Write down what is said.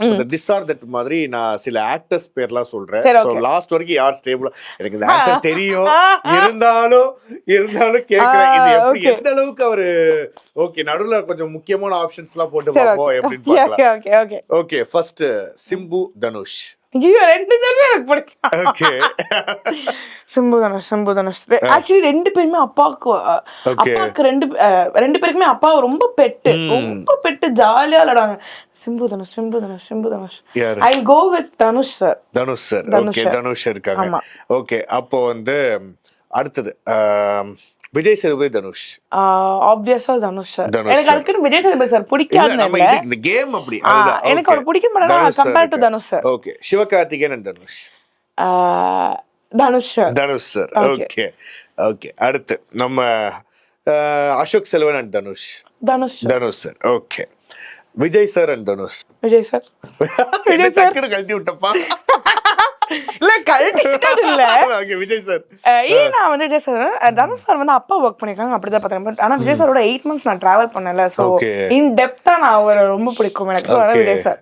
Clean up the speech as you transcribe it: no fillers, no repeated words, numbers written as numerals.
அந்த this R that மாதிரி நான் சில ஆக்டர்ஸ் பேர்லாம் சொல்றேன். சரி, சோ okay. லாஸ்ட் வரைக்கும் யார் ஸ்டேபிளா எனக்கு இந்த ஆன்சர் தெரியும். இருந்தாலும் கேக்குறேன். இது எப்படி okay. எந்த அளவுக்கு அவரு ஓகே நடுவுல கொஞ்சம் முக்கியமான ஆப்ஷன்ஸ்லாம் போட்டு சரி, பாப்போம் okay. எப்படின்னு Okay, பார்க்கலாம். okay, okay. Okay first Simbu Dhanush. ஐயோ, 2 பேருமே எனக்கு பிடிக்கும். ஓகே சிம்பு தனுஷ். ஆக்சுவலி 2 பேருமே அப்பாவுக்கு 2 பேருக்குமே அப்பா ரொம்ப பெட்டு ஜாலியா விளையாடுவாங்க. சிம்பு தனுஷ். யாரு? I go with Dhanush sir. Dhanush sir. Okay Dhanush இருக்காங்க. ஆமா. ஓகே அப்போ வந்து அடுத்தது விஜய் சேதுபதி தனுஷ். ஆப்வியஸா தனுஷ் சார். தனுஷ் எனக்கு அதுக்கு விஜய் சேதுபதி சார் பிடிக்காதுன்னு நம்ம இல்ல. இந்த கேம் அப்படி அதுதான். எனக்கு அவர் பிடிக்க மாட்டாங்க compare to Dhanush sir. Okay Sivakarthikeyan and Dhanush. Dhanush sir. Okay அடுத்து நம்ம Ashok Selvan and Dhanush sir. Okay Vijay sir and Dhanush. Vijay sir. டக்குனு கழட்டி விட்டப்பா. இல்ல கழட்டிட்டது இல்ல. Okay Vijay sir. நான் வந்து விஜய் சார் தனுஷ் சார் வந்து அப்பா ஒர்க் பண்ணிருக்காங்க அப்படிதான் பார்த்தேன். ஆனா விஜய் சாரோட 8 months நான் டிராவல் பண்ணல. சோ இன் டெப்தா நான் அவரை ரொம்ப பிடிக்கும் எனக்கு. விஜய் சார்.